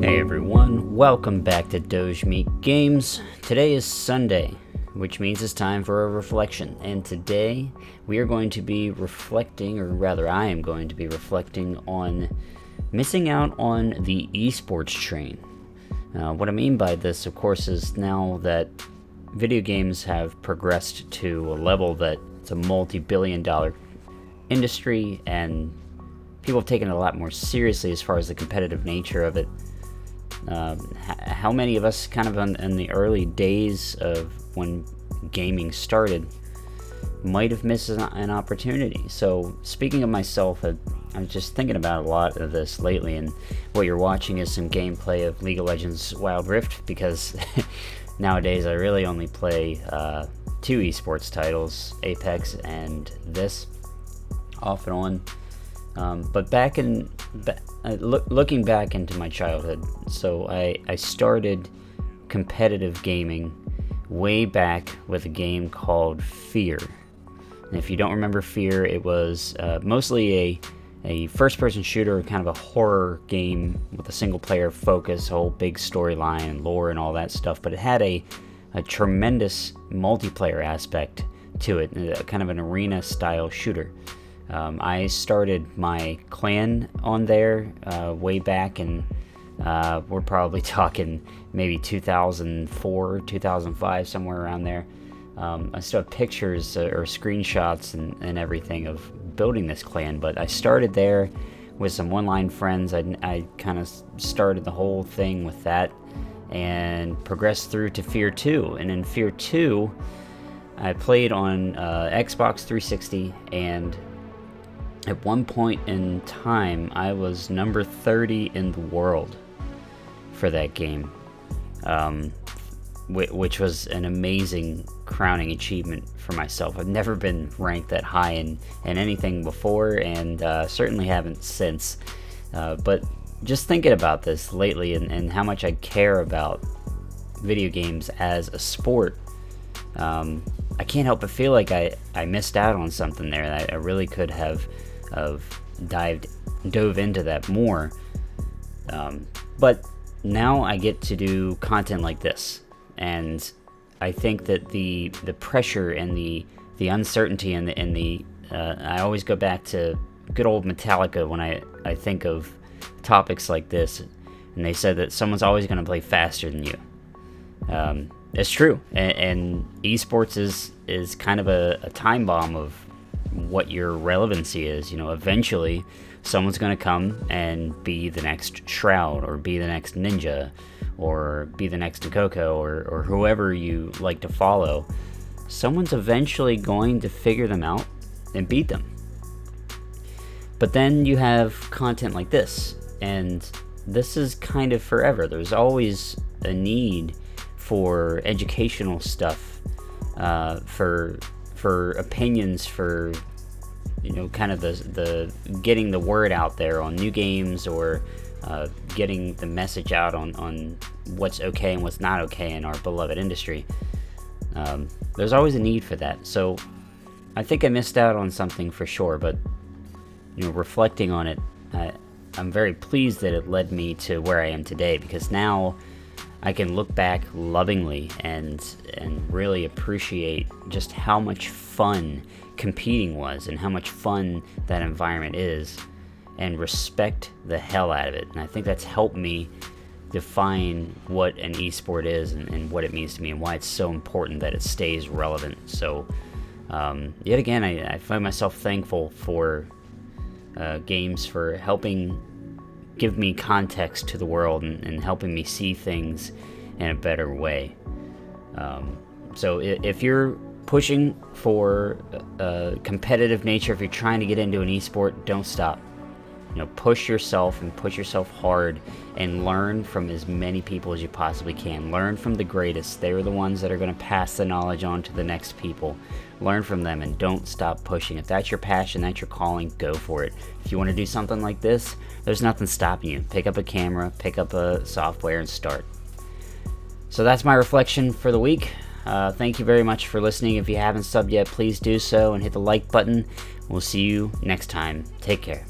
Hey everyone, welcome back to Doge Meat Games. Today is Sunday, which means it's time for a reflection. And today we are going to be reflecting, or rather I am going to be reflecting on missing out on the esports train. What I mean by this, of course, is now that video games have progressed to a level that it's a multi-billion-dollar industry and people have taken it a lot more seriously as far as the competitive nature of it. How many of us kind of in the early days of when gaming started might have missed an opportunity? So speaking of myself, I was just thinking about a lot of this lately, and what you're watching is some gameplay of League of Legends Wild Rift, because nowadays I really only play two esports titles, Apex and this, off and on. But looking back into my childhood, so I started competitive gaming way back with a game called Fear. And if you don't remember Fear, it was mostly a first-person shooter, kind of a horror game with a single-player focus, a whole big storyline and lore and all that stuff. But it had a tremendous multiplayer aspect to it, kind of an arena-style shooter. I started my clan on there way back, and we're probably talking maybe 2004, 2005, somewhere around there. I still have pictures or screenshots and everything of building this clan, but I started there with some one-line friends. I kind of started the whole thing with that and progressed through to Fear 2. And in Fear 2, I played on Xbox 360, and at one point in time, I was number 30 in the world for that game, which was an amazing crowning achievement for myself. I've never been ranked that high in anything before, and certainly haven't since. But just thinking about this lately and how much I care about video games as a sport, I can't help but feel like I missed out on something there. I really could have dove into that more, but now I get to do content like this, and I think that the pressure and the uncertainty and the I always go back to good old Metallica when I think of topics like this, and they said that someone's always going to play faster than you. It's true, and esports is kind of a time bomb of what your relevancy is. You know, eventually someone's going to come and be the next Shroud, or be the next Ninja, or be the next Coco, or whoever you like to follow. Someone's eventually going to figure them out and beat them. But then you have content like this, and this is kind of forever. There's always a need for educational stuff, for opinions, for, you know, kind of the getting the word out there on new games, or getting the message out on what's okay and what's not okay in our beloved industry. There's always a need for that. So I think I missed out on something for sure, but, you know, reflecting on it, I'm very pleased that it led me to where I am today, because now I can look back lovingly and really appreciate just how much fun competing was, and how much fun that environment is, and respect the hell out of it. And I think that's helped me define what an esport is, and what it means to me, and why it's so important that it stays relevant. So yet again, I find myself thankful for games for helping give me context to the world, and helping me see things in a better way. So if you're pushing for a competitive nature, if you're trying to get into an esport, don't stop. You know, push yourself, and push yourself hard, and learn from as many people as you possibly can. Learn from the greatest. They're the ones that are going to pass the knowledge on to the next people. Learn from them, and don't stop pushing. If that's your passion, that's your calling, go for it. If you want to do something like this, there's nothing stopping you. Pick up a camera, pick up a software, and start. So that's my reflection for the week. Thank you very much for listening. If you haven't subbed yet, please do so, and hit the like button. We'll see you next time. Take care.